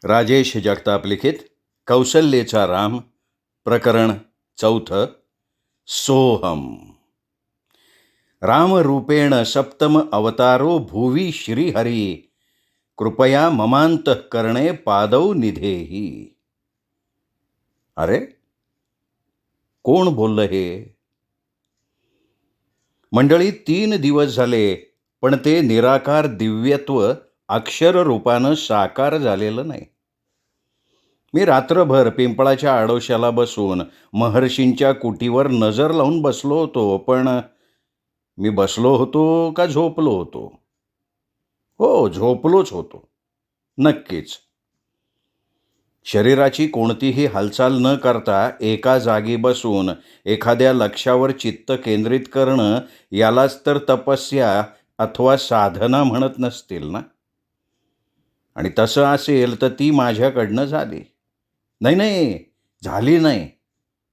राजेश जगताप लिखित कौशल्येचा राम प्रकरण 4 सोहम. रामरूपेण सप्तम अवतारो भुवी श्रीहरी कृपया ममांतःकरणे पादौ निधेही. अरे कोण बोललं हे? मंडळी, 3 दिवस झाले पण ते निराकार दिव्यत्व अक्षर रूपानं साकार झालेलं नाही. मी रात्रभर पिंपळाच्या आडोशाला बसून महर्षींच्या कुटीवर नजर लावून बसलो होतो. पण मी बसलो होतो का झोपलो होतो? हो, झोपलोच होतो. नक्कीच. शरीराची कोणतीही हालचाल न करता एका जागी बसून एखाद्या लक्ष्यावर चित्त केंद्रित करणं, यालाच तर तपस्या अथवा साधना म्हणत नसतील ना? आणि तसं असेल तर ती माझ्याकडनं झाली. नाही, झाली नाही,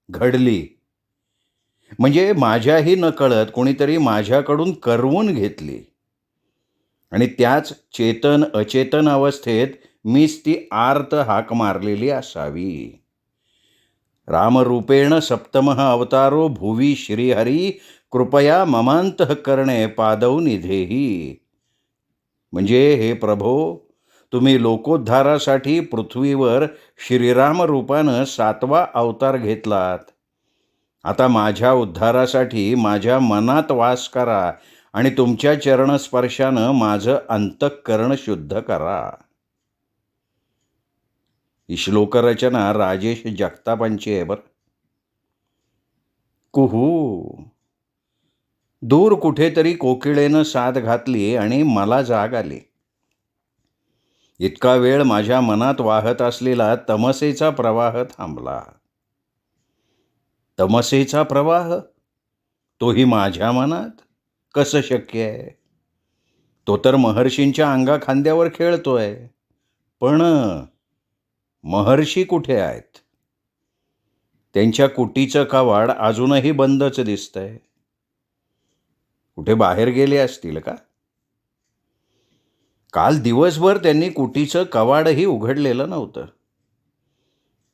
घडली. म्हणजे माझ्याही नकळत कोणीतरी माझ्याकडून करवून घेतली आणि त्याच चेतन अचेतन अवस्थेत मीच ती आर्त हाक मारलेली असावी. रामरूपेण सप्तमः अवतारो भुवी श्रीहरी कृपया ममांतःकरणे पादौ निधेही. म्हणजे हे प्रभो, तुम्ही लोकोद्धारासाठी पृथ्वीवर श्रीराम रूपानं 7वा अवतार घेतलात. आता माझ्या उद्धारासाठी माझ्या मनात वास करा आणि तुमच्या चरणस्पर्शानं माझं अंतःकरण शुद्ध करा. ही श्लोकरचना राजेश जगतापांची आहे बरं. कुहू. दूर कुठेतरी कोकिळेनं साद घातली आणि मला जाग आली. इतका वेळ माझ्या मनात वाहत असलेला तमसेचा प्रवाह थांबला. तमसेचा प्रवाह? तोही माझ्या मनात? कसं शक्य आहे? तो तर महर्षींच्या अंगाखांद्यावर खेळतोय. पण महर्षी कुठे आहेत? त्यांच्या कुटीचं कवाड अजूनही बंदच दिसतंय. कुठे बाहेर गेले असतील का? काल दिवसभर त्यांनी कुटीचं कवाडही उघडलेलं नव्हतं.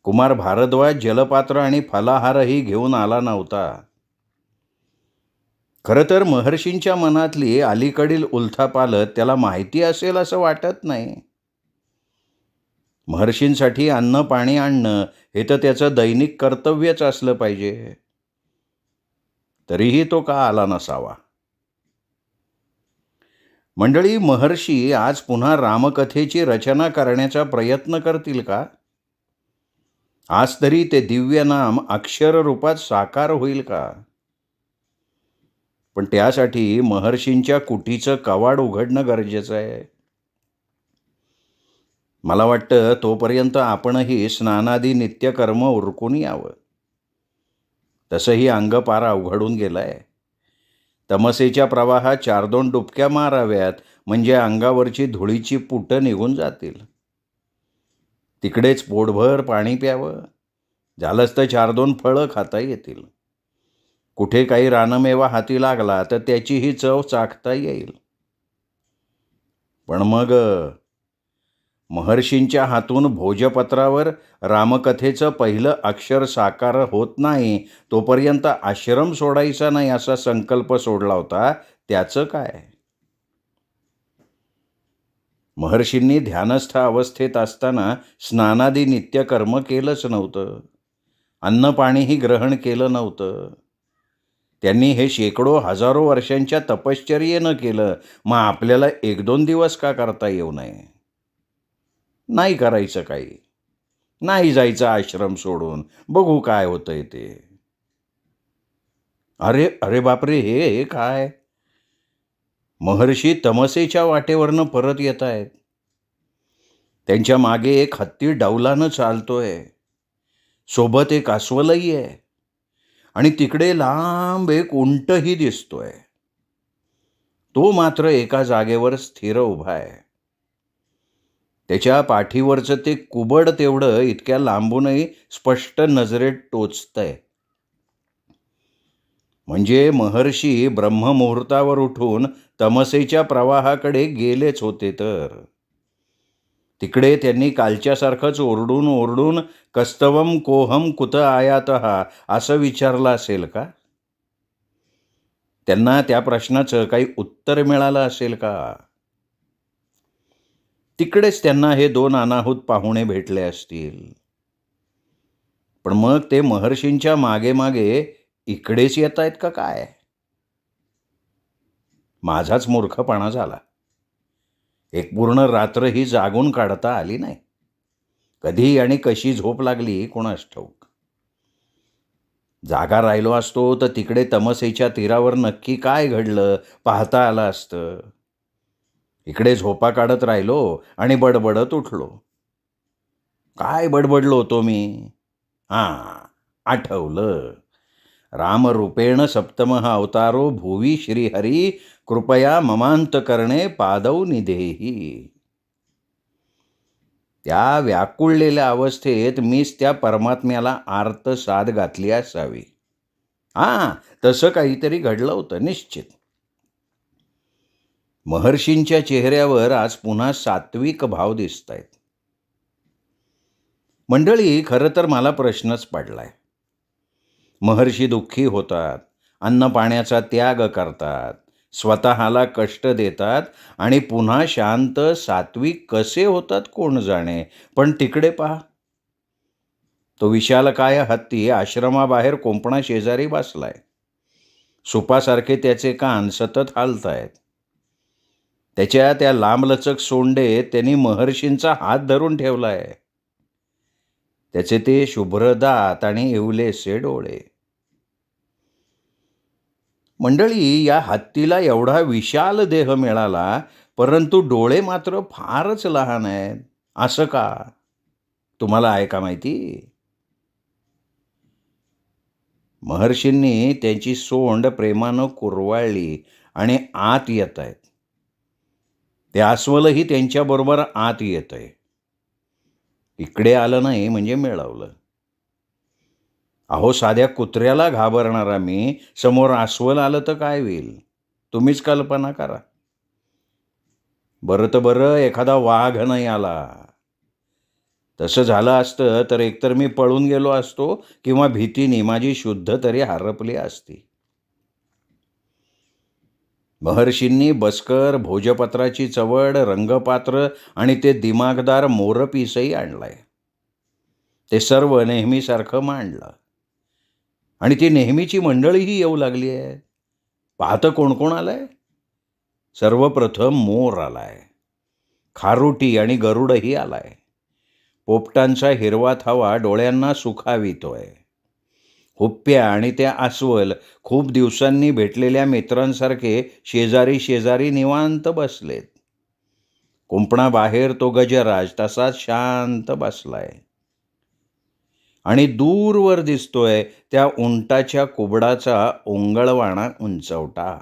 कुमार भारद्वाज जलपात्र आणि फलाहारही घेऊन आला नव्हता. खरं तर महर्षींच्या मनातली अलीकडील उलथापालथ त्याला माहिती असेल असं वाटत नाही. महर्षींसाठी अन्न पाणी आणणं हे तर त्याचं दैनिक कर्तव्यच असलं पाहिजे. तरीही तो का आला नसावा? मंडळी, महर्षी आज पुन्हा रामकथेची रचना करण्याचा प्रयत्न करतील का? आज तरी ते दिव्य नाम अक्षर रूपात साकार होईल का? पण त्यासाठी महर्षींच्या कुटीचं कवाड उघडणं गरजेचं आहे. मला वाटतं तोपर्यंत आपणही स्नानादी नित्यकर्म उरकून यावं. तसंही अंगपारा उघडून गेलाय. तमसेच्या प्रवाहात 4-2 डुबक्या माराव्यात, म्हणजे अंगावरची धुळीची पुटं निघून जातील. तिकडेच पोटभर पाणी प्यावं. झालंच तर 4-2 फळं खाता येतील. कुठे काही रानमेवा हाती लागला तर त्याचीही चव चाखता येईल. पण मग महर्षींच्या हातून भोजपत्रावर रामकथेचं पहिलं अक्षर साकार होत नाही तोपर्यंत आश्रम सोडायचा नाही असा संकल्प सोडला होता. त्याचं काय? महर्षींनी ध्यानस्थ अवस्थेत असताना स्नानादी नित्यकर्म केलंच नव्हतं. अन्न पाणीही ग्रहण केलं नव्हतं. त्यांनी हे शेकडो हजारो वर्षांच्या तपश्चर्येनं केलं. मग आपल्याला 1-2 दिवस का करता येऊ नये? नाही करायचं काही. नाही जायचं आश्रम सोडून. बघू काय होतंय ते. अरे अरे बापरे, हे काय? महर्षी तमसेच्या वाटेवरनं परत येत आहेत. त्यांच्या मागे एक हत्ती डौलानं चालतोय. सोबत एक अस्वलही आहे आणि तिकडे लांब एक उंटही दिसतोय. तो मात्र एका जागेवर स्थिर उभा आहे. त्याच्या पाठीवरचं ते कुबड तेवढं इतक्या लांबूनही स्पष्ट नजरेत टोचतंय. म्हणजे महर्षी ब्रह्ममुहूर्तावर उठून तमसेच्या प्रवाहाकडे गेलेच होते तर. तिकडे त्यांनी कालच्यासारखंच ओरडून ओरडून कस्तवम कोहम कुत आयातः असं विचारलं असेल का? त्यांना त्या प्रश्नाचं काही उत्तर मिळालं असेल का? तिकडेच त्यांना हे 2 अनाहूत पाहुणे भेटले असतील. पण मग ते महर्षींच्या मागे मागे इकडेच येत आहेत का काय? माझाच मूर्खपणा झाला. एक पूर्ण रात्र ही जागून काढता आली नाही. कधी आणि कशी झोप लागली कोणास ठाऊक. जागा राहिलो असतो तर तिकडे तमसेच्या तीरावर नक्की काय घडलं पाहता आलं असतं. इकडे झोपा काढत राहिलो आणि बडबडत उठलो. काय बडबडलो होतो मी? आठवलं. रामरूपेण सप्तमः अवतारो भुवी श्रीहरी कृपया ममांतकरणे पादौ निधेही. त्या व्याकुळलेल्या अवस्थेत मीच त्या परमात्म्याला आर्त साद घातली असावी. तसं काहीतरी घडलं होतं निश्चित. महर्षींच्या चेहऱ्यावर आज पुन्हा सात्विक भाव दिसतायत. मंडळी, खरं तर मला प्रश्नच पडलाय. महर्षी दुःखी होतात, अन्न पाण्याचा त्याग करतात, स्वतःला कष्ट देतात आणि पुन्हा शांत सात्विक कसे होतात कोण जाणे. पण तिकडे पहा, तो विशालकाय हत्ती आश्रमाबाहेर कोंपणा शेजारी बसलाय. सुपासारखे त्याचे कान सतत हालतायत. त्याच्या त्या लांबलचक सोंडेत त्यांनी महर्षींचा हात धरून ठेवलाय. त्याचे ते शुभ्र दात आणि इवलेसे डोळे. मंडळी, या हत्तीला एवढा विशाल देह मिळाला, परंतु डोळे मात्र फारच लहान आहेत. असं का? तुम्हाला आहे का माहिती? महर्षींनी त्यांची सोंड प्रेमानं कुरवाळली आणि आत येत आहेत. ते अस्वलही त्यांच्याबरोबर आत येत आहे. इकडे आलं नाही म्हणजे मिळवलं. अहो, साध्या कुत्र्याला घाबरणारा मी समोर अस्वल आलं तर काय होईल? तुम्हीच कल्पना करा. बरं तर बरं, एखादा वाघ नाही आला. तसं झालं असतं तर एकतर मी पळून गेलो असतो किंवा भीतीने माझी शुद्ध तरी हरपली असती. महर्षींनी बसकर भोजपत्राची चवड, रंगपात्र आणि ते दिमागदार मोरपीसही आणलाय. ते सर्व नेहमीसारखं मांडलं आणि ती नेहमीची मंडळीही येऊ लागली आहे. पाहतं कोण कोण आलंय? सर्वप्रथम मोर आलाय, खारुटी आणि गरुडही आलाय. पोपटांचा हिरवा थवा डोळ्यांना सुखावितोय. हुप्प्या आणि त्या अस्वल खूप दिवसांनी भेटलेल्या मित्रांसारखे शेजारी शेजारी निवांत बसलेत. कुंपणाबाहेर तो गजराज तसाच शांत बसलाय आणि दूरवर दिसतोय त्या उंटाच्या कुबडाचा ओंगळवाणा उंचवटा.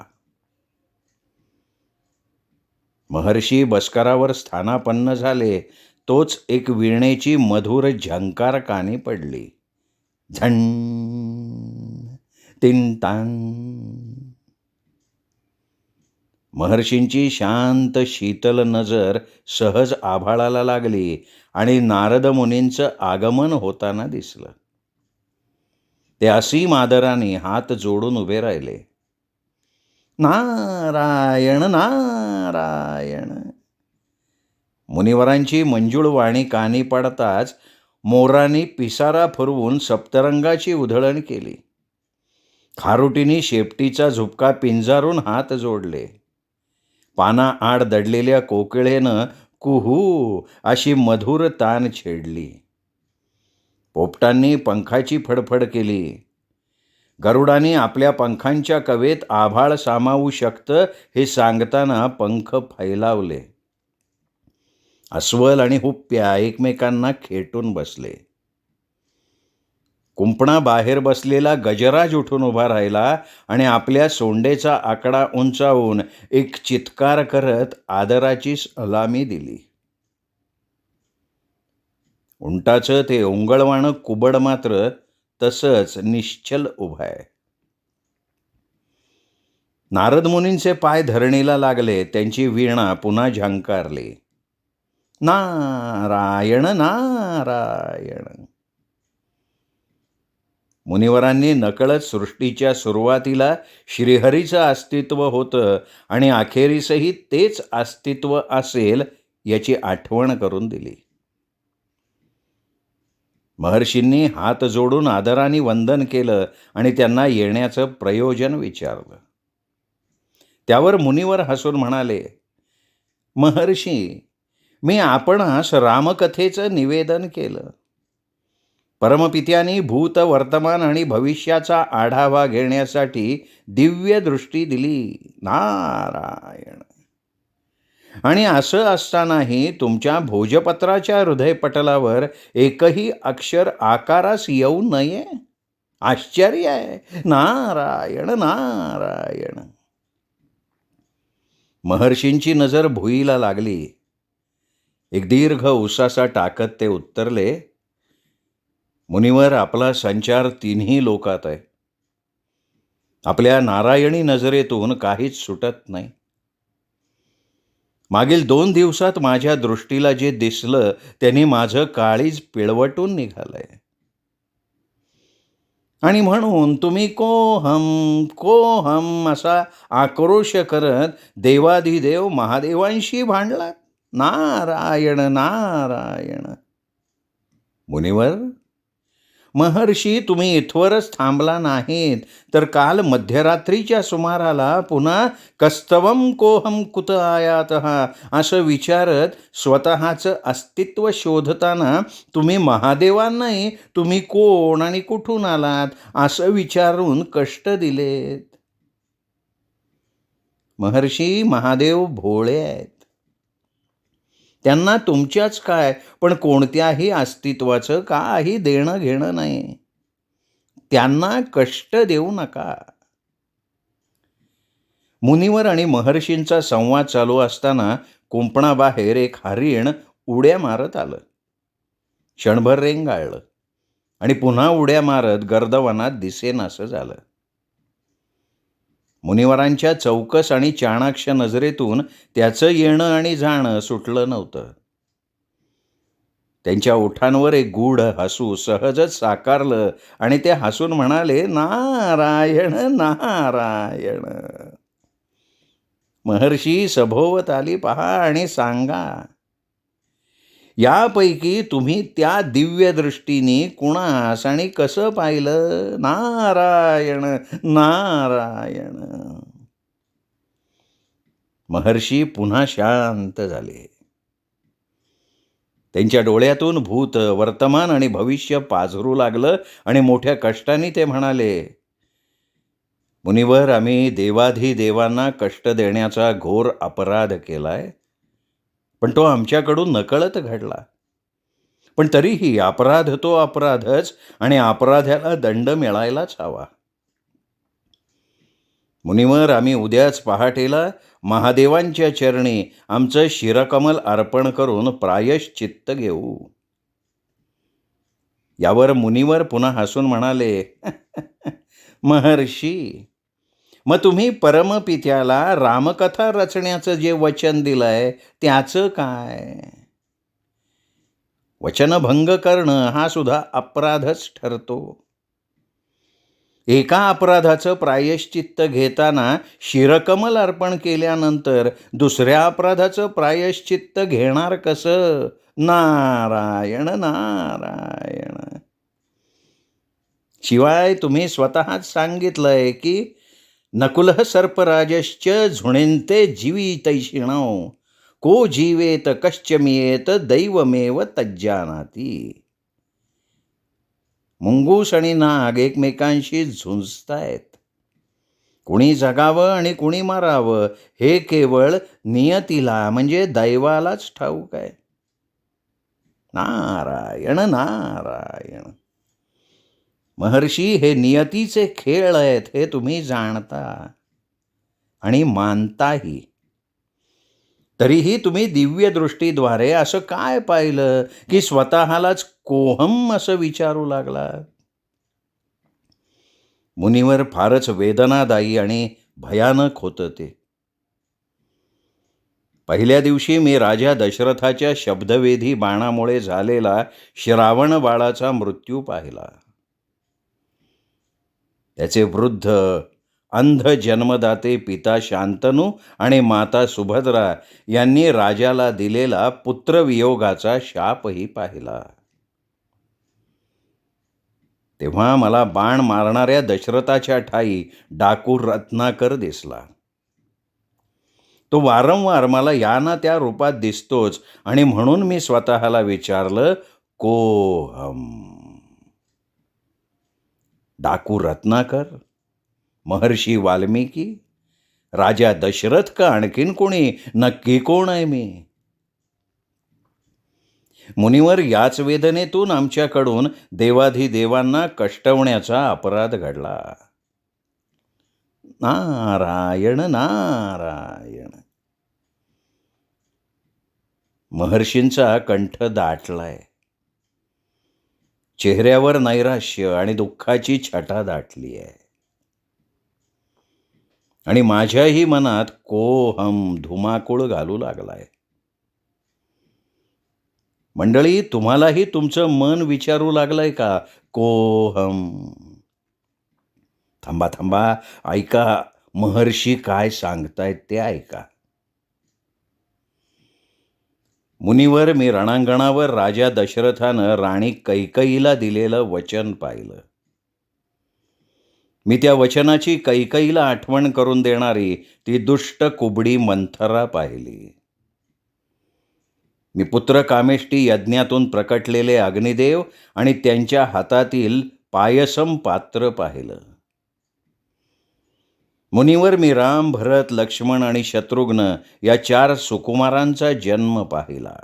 महर्षी बसकरावर स्थानापन्न झाले तोच एक वीणेची मधुर झंकार कानी पडली. झण तिंतान. महर्षींची शांत शीतल नजर सहज आभाळाला लागली आणि नारद मुनींचं आगमन होताना दिसलं. ते असीम आदराने हात जोडून उभे राहिले. नारायण नारायण. मुनिवरांची मंजूळ वाणी कानी पडताच मोरांनी पिसारा फुरवून सप्तरंगाची उधळण केली. खारुटीने शेपटीचा झुपका पिंजारून हात जोडले. पाना आड दडलेल्या कोकिळेनं कुहू अशी मधुर तान छेडली. पोपटांनी पंखाची फडफड केली. गरुडाने आपल्या पंखांच्या कवेत आभाळ सामावू शकतं हे सांगताना पंख फैलावले. अस्वल आणि हुप्प्या एकमेकांना खेटून बसले. कुंपणाबाहेर बसलेला गजराज उठून उभा राहिला आणि आपल्या सोंडेचा आकडा उंचावून एक चित्कार करत आदराची सलामी दिली. उंटाचं ते ओंगळवाणं कुबड मात्र तसंच निश्चल उभं आहे. नारद मुनींचे पाय धरणीला लागले. त्यांची वीणा पुन्हा झंकारली. नारायण नारायण. मुनिवरांनी नकळत सृष्टीच्या सुरुवातीला श्रीहरीचं अस्तित्व होतं आणि अखेरीसही तेच अस्तित्व असेल याची आठवण करून दिली. महर्षींनी हात जोडून आदराने वंदन केलं आणि त्यांना येण्याचं प्रयोजन विचारलं. त्यावर मुनिवर हसून म्हणाले, महर्षी, मी आपणास रामकथेचं निवेदन केलं. परमपित्याने भूत, वर्तमान आणि भविष्याचा आढावा घेण्यासाठी दिव्य दृष्टी दिली. नारायण. आणि असं असतानाही तुमच्या भोजपत्राच्या हृदयपटलावर एकही अक्षर आकारास येऊ नये. आश्चर्य आहे. नारायण नारायण. महर्षींची नजर भुईला लागली. एक दीर्घ उसासा टाकत ते उत्तरले, मुनिवर, आपला संचार तिन्ही लोकात आहे. आपल्या नारायणी नजरेतून काहीच सुटत नाही. मागील 2 दिवसात माझ्या दृष्टीला जे दिसलं त्यांनी माझं काळीज पिळवटून निघालंय. आणि म्हणून तुम्ही कोहम कोहम असा आक्रोश करत देवाधिदेव महादेवांशी भांडलात. नारायण नारायण. मुनिवर, महर्षी, तुम्ही इथवरच थांबला नाहीत, तर काल मध्यरात्रीच्या सुमाराला पुन्हा कस्तवम कोहम कुत आयातः असं विचारत स्वतःचं अस्तित्व शोधताना तुम्ही महादेवांनाही तुम्ही कोण आणि कुठून आलात असं विचारून कष्ट दिलेत. महर्षी, महादेव भोळे आहेत. त्यांना तुमच्याच काय पण कोणत्याही अस्तित्वाचं काही देणं घेणं नाही. त्यांना कष्ट देऊ नका. मुनिवर आणि महर्षींचा संवाद चालू असताना कुंपणाबाहेर एक हरिण उड्या मारत आलं. क्षणभर रेंगाळलं आणि पुन्हा उड्या मारत गर्दवनात दिसेनासं झालं. मुनिवरांच्या चौकस आणि चाणाक्ष नजरेतून त्याचं येणं आणि जाणं सुटलं नव्हतं. त्यांच्या ओठांवर एक गूढ हसू सहजच साकारलं आणि ते हसून म्हणाले, नारायण नारायण. महर्षी, सभोवत आली पहा आणि सांगा, यापैकी तुम्ही त्या दिव्य दृष्टीने कुणास आणि कसं पाहिलं. नारायण नारायण. महर्षी पुन्हा शांत झाले. त्यांच्या डोळ्यातून भूत, वर्तमान आणि भविष्य पाझरू लागलं आणि मोठ्या कष्टाने ते म्हणाले, मुनिवर, आम्ही देवाधिदेवांना कष्ट देण्याचा घोर अपराध केलाय, पण तो आमच्याकडून नकळत घडला. पण तरीही अपराध तो अपराधच आणि अपराध्याला दंड मिळायलाच हवा. मुनिवर, आम्ही उद्याच पहाटेला महादेवांच्या चरणी आमचं शिरकमल अर्पण करून प्रायश्चित्त घेऊ. यावर मुनिवर पुन्हा हसून म्हणाले, महर्षी, मग तुम्ही परमपित्याला रामकथा रचण्याचं जे वचन दिलंय त्याचं काय. वचनभंग करणं हा सुद्धा अपराधच ठरतो. एका अपराधाचं प्रायश्चित्त घेताना शिरकमल अर्पण केल्यानंतर दुसऱ्या अपराधाचं प्रायश्चित्त घेणार कसं. नारायण नारायण. शिवाय तुम्ही स्वतःच सांगितलंय की नकुलः सर्पराजश्च झुणेंते जीवितैषिणौ को जीवेत कश्चमियेत दैवमेव तज्जानाती. मुंगूस आणि नाग एकमेकांशी झुंजतायत. कुणी जगावं आणि कुणी मारावं हे केवळ नियतीला म्हणजे दैवालाच ठाऊक आहे. नारायण नारायण. महर्षी, हे नियतीचे खेळ आहेत हे तुम्ही जाणता आणि मानताही. तरीही तुम्ही दिव्य दृष्टीद्वारे असं काय पाहिलं की स्वतःलाच कोहम असं विचारू लागला. मुनिवर, फारच वेदनादायी आणि भयानक होतं ते. पहिल्या दिवशी मी राजा दशरथाच्या शब्दवेधी बाणामुळे झालेला श्रावण बाळाचा मृत्यू पाहिला. त्याचे वृद्ध अंध जन्मदाते पिता शांतनू आणि माता सुभद्रा यांनी राजाला दिलेला पुत्रवियोगाचा शापही पाहिला. तेव्हा मला बाण मारणाऱ्या दशरथाच्या ठाई डाकू रत्नाकर दिसला. तो वारंवार मला या ना त्या रूपात दिसतोच आणि म्हणून मी स्वतःला विचारलं, कोहम. डाकू रत्नाकर, महर्षी वाल्मिकी, राजा दशरथ का आणखीन कोणी? नक्की कोण आहे मी? मुनिवर, याच वेदनेतून आमच्याकडून देवाधिदेवांना कष्टवण्याचा अपराध घडला. नारायण नारायण. महर्षींचा कंठ दाटलाय. चेहऱ्यावर नैराश्य आणि दुःखाची छटा दाटली आहे. आणि माझ्याही मनात कोहम धुमाकूळ घालू लागलाय. मंडळी, तुम्हालाही तुमचं मन विचारू लागलंय का? कोहम. थांबा थांबा, ऐका. महर्षी काय सांगतायत ते ऐका. मुनिवर, मी रणांगणावर राजा दशरथानं राणी कैकेयीला दिलेलं वचन पाहिलं. मी त्या वचनाची कैकेयीला आठवण करून देणारी ती दुष्ट कुबडी मंथरा पाहिली. मी पुत्र कामेष्टी यज्ञातून प्रकटलेले अग्निदेव आणि त्यांच्या हातातील पायसम पात्र पाहिलं. मुनिवर, मी राम, भरत, लक्ष्मण आणि शत्रुघ्न या 4 सुकुमारांचा जन्म पाहिला.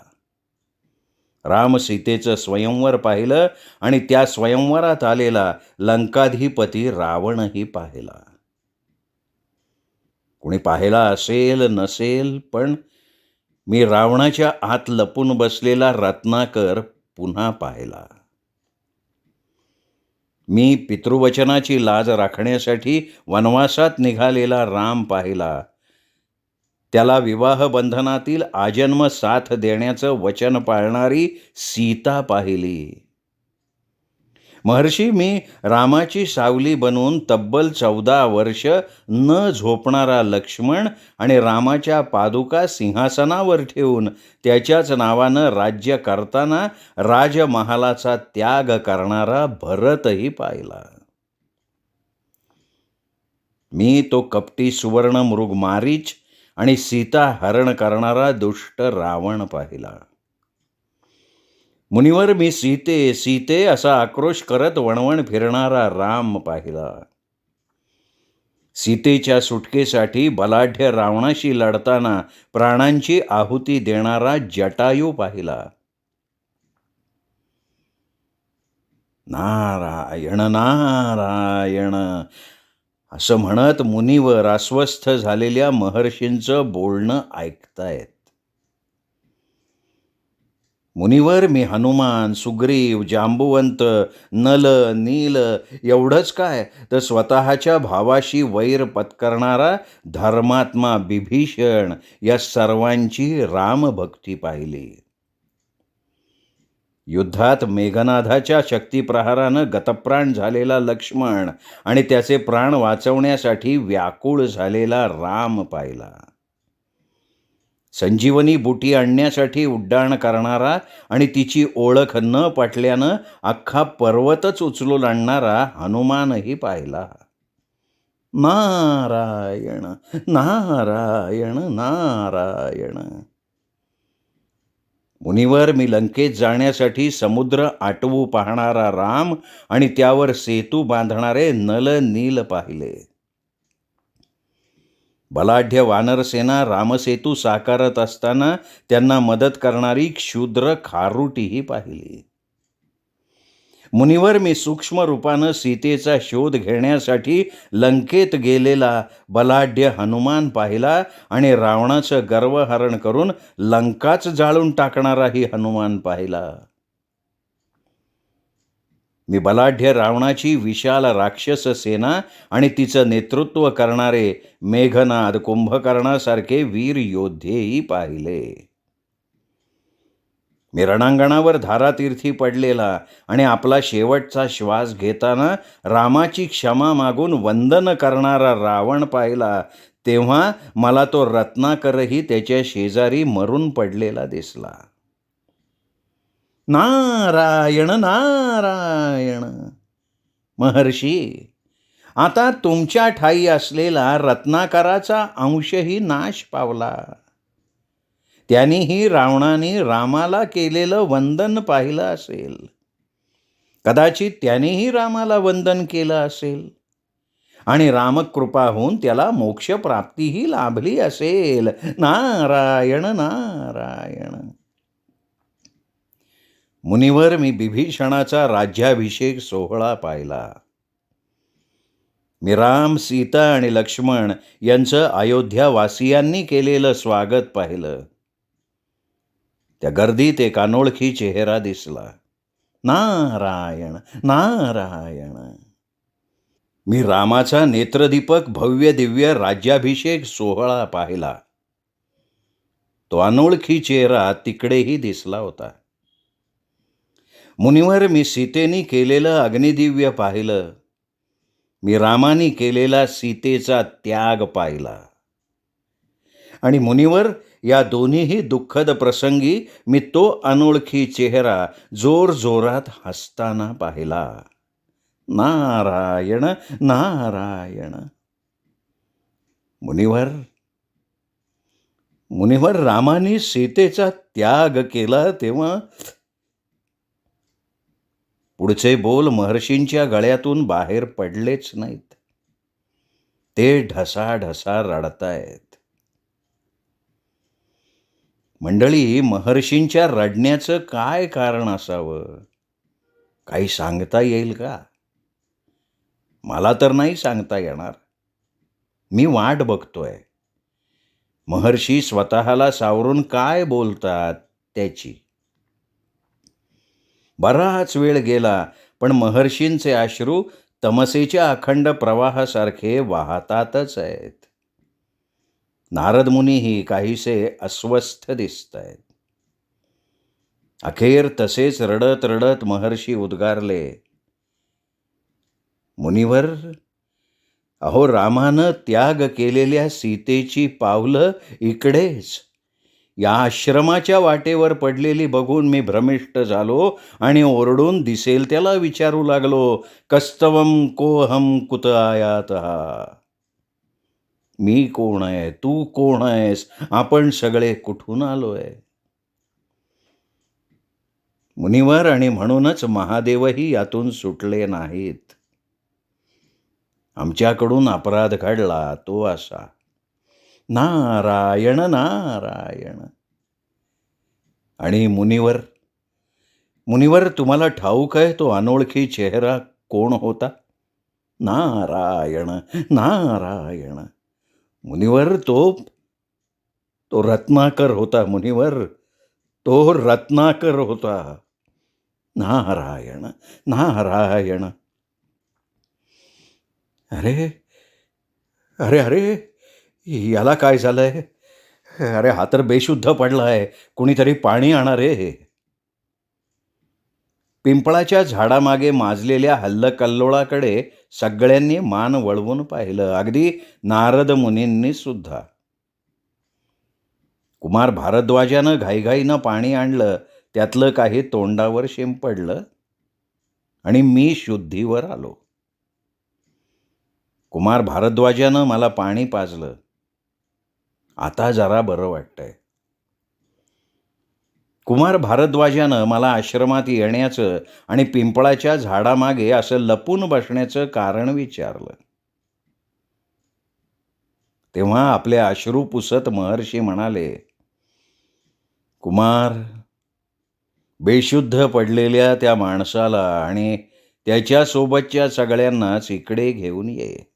राम सीतेचं स्वयंवर पाहिलं आणि त्या स्वयंवरात आलेला लंकाधिपती रावणही पाहिला. कुणी पाहिला असेल नसेल, पण मी रावणाच्या आत लपून बसलेला रत्नाकर पुन्हा पाहिला. मी पितृवचनाची लाज राखण्यासाठी वनवासात निघालेला राम पाहिला. त्याला विवाह बंधनातील आजन्म साथ देण्याचं वचन पाळणारी सीता पाहिली. महर्षी, मी रामाची सावली बनून तब्बल 14 वर्ष न झोपणारा लक्ष्मण आणि रामाच्या पादुका सिंहासनावर ठेवून त्याच्याच नावानं राज्य करताना राजमहालाचा त्याग करणारा भरतही पाहिला. मी तो कपटी सुवर्ण मृग मारीच आणि सीता हरण करणारा दुष्ट रावण पाहिला. मुनिवर, मी सीते सीते असा आक्रोश करत वणवण फिरणारा राम पाहिला. सीतेच्या सुटकेसाठी बलाढ्य रावणाशी लढताना प्राणांची आहुती देणारा जटायू पाहिला. नारायण नारायण असं म्हणत मुनिवर अस्वस्थ झालेल्या महर्षींचं बोलणं ऐकतायत. मुनिवर, मी हनुमान, सुग्रीव, जांबुवंत, नल, नील एवढंच काय तर स्वतःच्या भावाशी वैर पत्करणारा धर्मात्मा बिभीषण या सर्वांची रामभक्ती पाहिली. युद्धात मेघनाथाच्या शक्तिप्रहारानं गतप्राण झालेला लक्ष्मण आणि त्याचे प्राण वाचवण्यासाठी व्याकुळ झालेला राम पाहिला. संजीवनी बुटी आणण्यासाठी उड्डाण करणारा आणि तिची ओळख न पटल्यानं अख्खा पर्वतच उचलून आणणारा हनुमानही पाहिला. नारायण नारायण नारायण. मुनिवर, मी लंकेत जाण्यासाठी समुद्र आटवू पाहणारा राम आणि त्यावर सेतू बांधणारे नल नील पाहिले. बलाढ्य वानरसेना रामसेतू साकारत असताना त्यांना मदत करणारी क्षुद्र खारुटीही पाहिली. मुनिवर, मी सूक्ष्म रूपानं सीतेचा शोध घेण्यासाठी लंकेत गेलेला बलाढ्य हनुमान पाहिला आणि रावणाचं गर्वहरण करून लंकाच जाळून टाकणाराही हनुमान पाहिला. मी बलाढ्य रावणाची विशाल राक्षस सेना आणि तिचं नेतृत्व करणारे मेघनाद, कुंभकर्णासारखे वीर योद्धेही पाहिले. मी रणांगणावर धारातीर्थी पडलेला आणि आपला शेवटचा श्वास घेताना रामाची क्षमा मागून वंदन करणारा रावण पाहिला. तेव्हा मला तो रत्नाकरही त्याच्या शेजारी मरून पडलेला दिसला. नारायण नारायण. महर्षी, आता तुमच्या ठायी असलेला रत्नाकराचा अंशही नाश पावला. त्यांनीही रावणाने रामाला केलेलं वंदन पाहिलं असेल. कदाचित त्यानेही रामाला वंदन केलं असेल आणि रामकृपा होऊन त्याला मोक्षप्राप्तीही लाभली असेल. नारायण नारायण. मुनिवर, मी बिभीषणाचा राज्याभिषेक सोहळा पाहिला. मी राम, सीता आणि लक्ष्मण यांचं अयोध्यावासियांनी केलेलं स्वागत पाहिलं. त्या गर्दीत एक अनोळखी चेहरा दिसला. नारायण नारायण. मी रामाचा नेत्रदीपक भव्य दिव्य राज्याभिषेक सोहळा पाहिला. तो अनोळखी चेहरा तिकडेही दिसला होता. मुनिवर, मी सीतेने केलेलं अग्निदिव्य पाहिलं. मी रामाने केलेला सीतेचा त्याग पाहिला. आणि मुनिवर, या दोन्हीही दुःखद प्रसंगी मी तो अनोळखी चेहरा जोरजोरात हसताना पाहिला. नारायण नारायण. मुनिवर, रामाने सीतेचा त्याग केला तेव्हा. पुढचे बोल महर्षींच्या गळ्यातून बाहेर पडलेच नाहीत. ते ढसाढसा रडतायत. मंडळी, महर्षींच्या रडण्याचं काय कारण असावं? काही सांगता येईल का? मला तर नाही सांगता येणार. मी वाट बघतोय. महर्षी स्वतःला सावरून काय बोलतात त्याची. बराच वेळ गेला, पण महर्षींचे अश्रू तमसेच्या अखंड प्रवाहासारखे वाहतातच आहेत. नारद मुनीही काहीसे अस्वस्थ दिसत आहेत. अखेर तसेच रडत रडत महर्षी उद्गारले. मुनिवर, अहो, रामानं त्याग केलेल्या सीतेची पावलं इकडेच या आश्रमाच्या वाटेवर पडलेली बघून मी भ्रमिष्ट झालो आणि ओरडून दिसेल त्याला विचारू लागलो, कस्तवम कोहम कुत आयातः. मी कोण आहे, तू कोण आहेस, आपण सगळे कुठून आलोय? मुनिवर, आणि म्हणूनच महादेवही यातून सुटले नाहीत. आमच्याकडून अपराध घडला तो असा. नारायण नारायण. आणि मुनिवर, तुम्हाला ठाऊक आहे तो अनोळखी चेहरा कोण होता? नारायण नारायण. मुनिवर, तो रत्नाकर होता. मुनिवर, तो रत्नाकर होता. नारायण नारायण. अरे अरे अरे, याला काय झालंय? अरे, हा तर बेशुद्ध पडलाय. कुणीतरी पाणी आणा रे. पिंपळाच्या झाडामागे माजलेल्या हल्लकल्लोळाकडे सगळ्यांनी मान वळवून पाहिलं, अगदी नारद मुनींनी सुद्धा. कुमार भारद्वाजानं घाईघाईनं पाणी आणलं. त्यातलं काही तोंडावर शिंपडलं आणि मी शुद्धीवर आलो. कुमार भारद्वाजानं मला पाणी पाजलं. आता जरा बरं वाटतंय. कुमार भारद्वाजानं मला आश्रमात येण्याचं आणि पिंपळाच्या झाडामागे असं लपून बसण्याचं कारण विचारलं. तेव्हा आपले अश्रू पुसत महर्षी म्हणाले, कुमार, बेशुद्ध पडलेल्या त्या माणसाला आणि त्याच्यासोबतच्या सगळ्यांनाच इकडे घेऊन ये.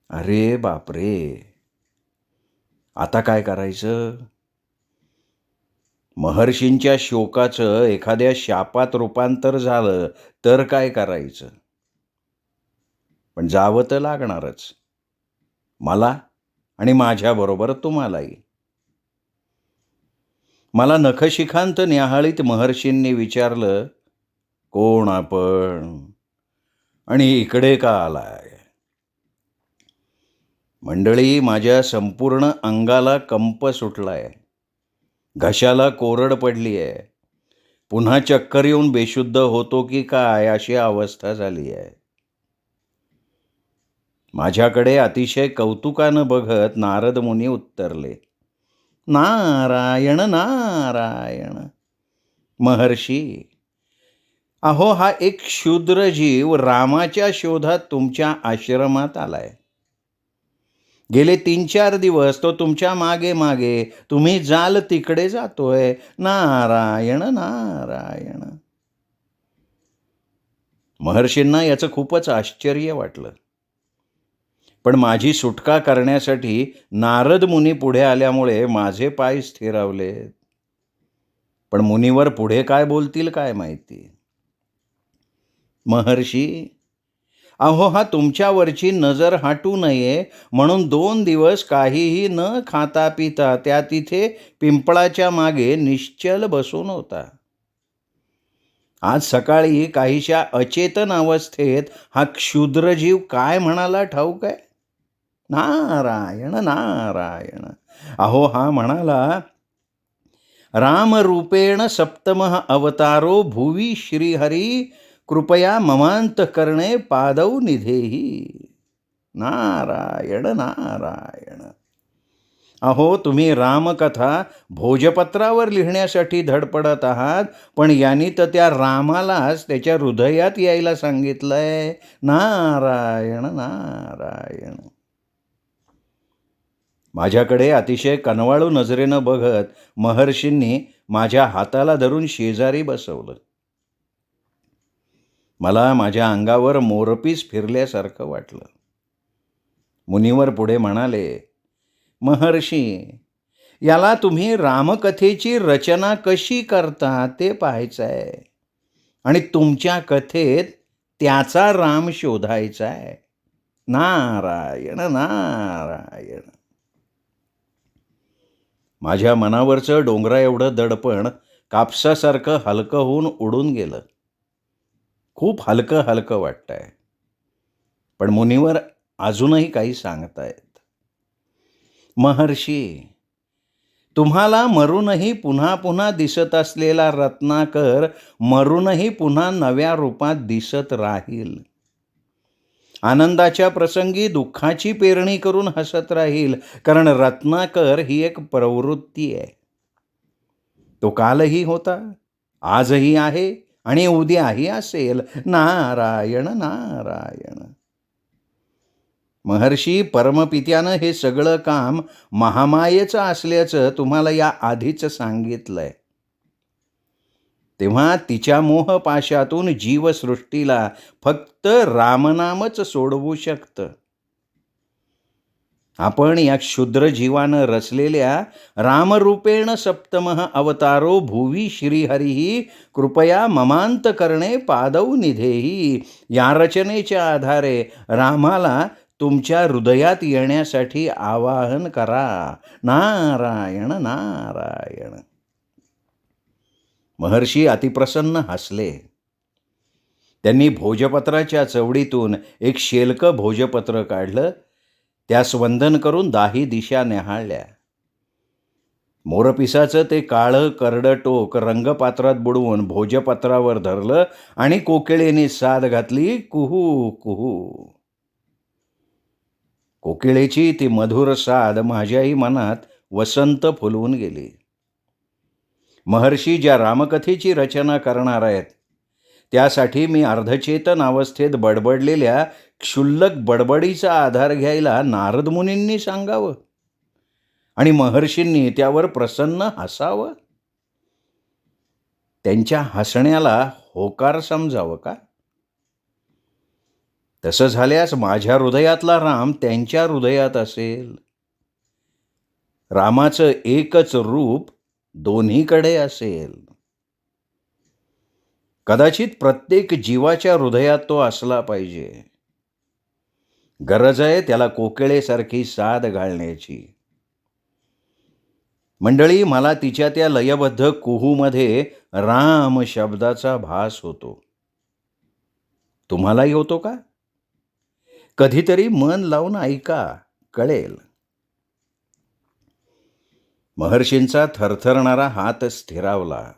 अरे बापरे, आता काय करायचं? महर्षींच्या शोकाचं एखाद्या शापात रूपांतर झालं तर काय करायचं? पण जावं तर लागणारच, मला आणि माझ्याबरोबर तुम्हालाही. मला नखशिखांत न्याहाळीत महर्षींनी विचारलं, कोण आपण आणि इकडे का आलाय? मंडळी, माझ्या संपूर्ण अंगाला कंप सुटलाय, घशाला कोरड पडली आहे, पुन्हा चक्कर येऊन बेशुद्ध होतो की काय अशी अवस्था झाली आहे. माझ्याकडे अतिशय कौतुकानं बघत नारद मुनी उत्तरले, नारायण नारायण. महर्षी, अहो हा एक क्षुद्र जीव रामाच्या शोधात तुमच्या आश्रमात आलाय. गेले 3-4 दिवस तो तुमच्या मागे मागे तुम्ही जाल तिकडे जातोय. नारायण नारायण. महर्षींना याचं खूपच आश्चर्य वाटलं. पण माझी सुटका करण्यासाठी नारद मुनी पुढे आल्यामुळे माझे पाय स्थिरावले. पण मुनीवर पुढे काय बोलतील काय माहिती. महर्षी, अहो हा तुमच्यावरची नजर हटू नये म्हणून 2 दिवस काहीही न खाता पिता त्या तिथे पिंपळाच्या मागे निश्चल बसून होता. आज सकाळी काहीशा अचेतन अवस्थेत हा क्षुद्र जीव काय म्हणाला ठाऊक आहे? नारायण नारायण. अहो हा म्हणाला, रामरूपेण सप्तमः अवतारो भुवी श्रीहरी कृपया ममांतकरणे पादौ निधेही. नारायण नारायण. अहो तुम्ही रामकथा भोजपत्रावर लिहिण्यासाठी धडपडत आहात, पण यांनी तर त्या रामालाच त्याच्या हृदयात यायला सांगितलंय. नारायण नारायण. माझ्याकडे अतिशय कनवाळू नजरेनं बघत महर्षींनी माझ्या हाताला धरून शेजारी बसवलं. मला माझ्या अंगावर मोरपीस फिरल्यासारखं वाटलं. मुनीवर पुढे म्हणाले, महर्षी, याला तुम्ही रामकथेची रचना कशी करता ते पाहायचं आहे आणि तुमच्या कथेत त्याचा राम शोधायचा आहे. नारायण नारायण. माझ्या मनावरचं डोंगरा एवढं दडपण कापसासारखं हलकं होऊन उडून गेलं. खूप हलकं हलकं वाटतंय. पण मुनीवर अजूनही काही सांगतायत. महर्षी, तुम्हाला मरूनही पुन्हा पुन्हा दिसत असलेला रत्नाकर मरूनही पुन्हा नव्या रूपात दिसत राहील. आनंदाच्या प्रसंगी दुःखाची पेरणी करून हसत राहील, कारण रत्नाकर ही एक प्रवृत्ती आहे. तो कालही होता, आजही आहे आणि उद्याही असेल. नारायण नारायण. महर्षी, परमपित्यानं हे सगळं काम महामायेचं असल्याचं तुम्हाला या आधीच सांगितलंय. तेव्हा तिच्या मोहपाशातून जीवसृष्टीला फक्त रामनामच सोडवू शकतं. आपण या क्षुद्र जीवानं रचलेल्या रामरूपेण सप्तमः अवतारो भुवी श्रीहरिही कृपया ममांतकरणे पादौ निधेही या रचनेच्या आधारे रामाला तुमच्या हृदयात येण्यासाठी आवाहन करा. नारायण नारायण. महर्षी अतिप्रसन्न हसले. त्यांनी भोजपत्राच्या चवडीतून एक शेलकं भोजपत्र काढलं, त्यास वंदन करून 10 दिशा न्याहाळल्या. मोरपिसाचं ते काळं करडं टोक रंगपात्रात बुडवून भोजपत्रावर धरलं आणि कोकिळेने साद घातली, कुहू कुहू. कोकिळेची ती मधुर साद माझ्याही मनात वसंत फुलवून गेली. महर्षी ज्या रामकथेची रचना करणार आहेत, त्यासाठी मी अर्धचेतन अवस्थेत बडबडलेल्या क्षुल्लक बडबडीचा आधार घ्यायला नारद मुनींनी सांगावं आणि महर्षींनी त्यावर प्रसन्न हसावं. त्यांच्या हसण्याला होकार समजावं का? तसं झाल्यास माझ्या हृदयातला राम त्यांच्या हृदयात असेल. रामाचं एकच रूप दोन्हीकडे असेल. कदाचित प्रत्येक जीवाच्या हृदयात तो असला पाहिजे. गरज आहे त्याला कोकिळेसारखी साद घालण्याची. मंडळी, मला तिच्या त्या लयबद्ध कुहूमध्ये राम शब्दाचा भास होतो. तुम्हालाही होतो का? कधीतरी मन लावून ऐका, कळेल. महर्षींचा थरथरणारा हात स्थिरावला.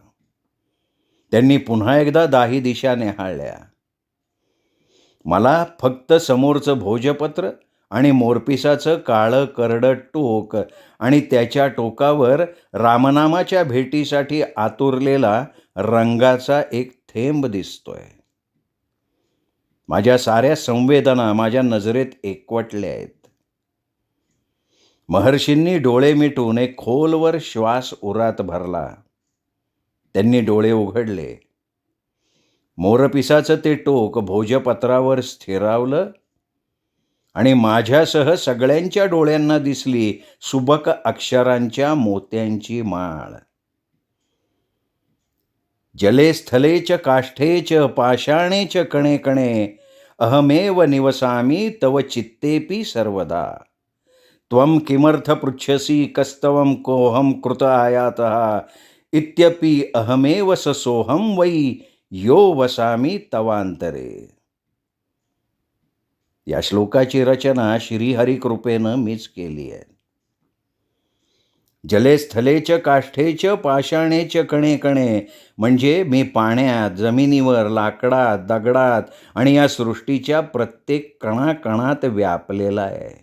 त्यांनी पुन्हा एकदा 10 दिशा न्याहाळल्या. मला फक्त समोरचं भोजपत्र आणि मोरपिसाचं काळं करडं टोक आणि त्याच्या टोकावर रामनामाच्या भेटीसाठी आतुरलेला रंगाचा एक थेंब दिसतोय. माझ्या साऱ्या संवेदना माझ्या नजरेत एकवटल्या आहेत. महर्षींनी डोळे मिटून एक खोलवर श्वास उरात भरला. त्यांनी डोळे उघडले. मोरपिसाचं ते टोक भोजपत्रावर स्थिरावलं आणि माझ्यासह सगळ्यांच्या डोळ्यांना दिसली सुबक अक्षरांच्या मोत्यांची माळ. जले स्थले च काष्ठे च पाषाणे च कणे कणे अहमेव निवसामि तव चित्तेपि सर्वदा. त्वं किमर्थ पृच्छसि कस्तवं कोऽहं कृत आयातः इत्यपि अहमेव स सोऽहं वै यो वसामि तवांतरे. या श्लोकाची रचना श्रीहरी कृपेनं मीच केली आहे. जले स्थले च काष्ठे च पाषाणे च कणे कणे म्हणजे मी पाण्यात, जमिनीवर, लाकडात, दगडात आणि या सृष्टीच्या प्रत्येक कणाकणात व्यापलेला आहे.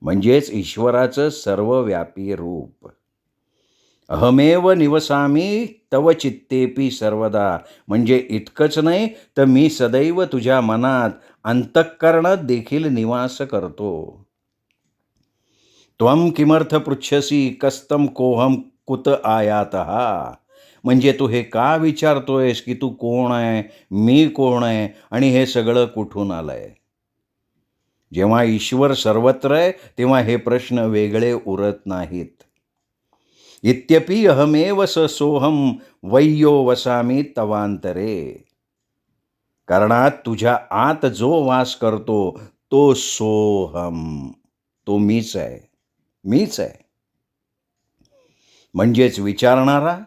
म्हणजेच ईश्वराचं सर्वव्यापी रूप. अहमेव निवसामि तव चित्तेपि सर्वदा म्हणजे इतकंच नाही तर मी सदैव तुझ्या मनात, अंतःकरणात देखील निवास करतो. त्वं किमर्थ पृच्छसि कस्तं कोऽहं कुत आयातः म्हणजे तू हे का विचारतोयस की तू कोण आहे, मी कोण आहे आणि हे सगळं कुठून आलंय. जेव्हा ईश्वर सर्वत्र आहे तेव्हा हे प्रश्न वेगळे उरत नाहीत. इत्यपि अहमेव स सोऽहं वै यो वसामि तवांतरे. कारणात तुझ्या आत जो वास करतो तो सोऽहं, तो मीच आहे, मीच आहे. म्हणजेच विचारणारा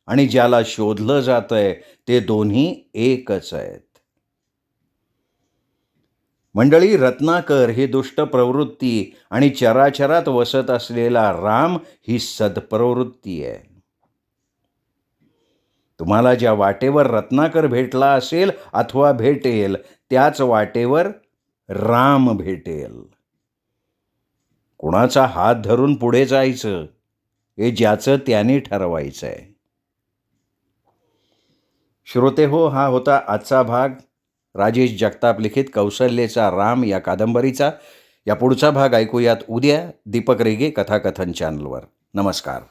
आणि ज्याला शोधलं जातंय ते दोन्ही एकच आहेत. मंडळी, रत्नाकर ही दुष्ट प्रवृत्ती आणि चराचरात वसत असलेला राम ही सद्प्रवृत्ती आहे. तुम्हाला ज्या वाटेवर रत्नाकर भेटला असेल अथवा भेटेल त्याच वाटेवर राम भेटेल. कुणाचा हात धरून पुढे जायचं हे ज्याचं त्याने ठरवायचं आहे. श्रोते हो, हा होता आजचा भाग राजेश जगताप लिखित कौसल्येचा राम या कादंबरीचा. या पुढचा भाग ऐकूयात उद्या दीपक रेगे कथाकथन चॅनलवर. नमस्कार.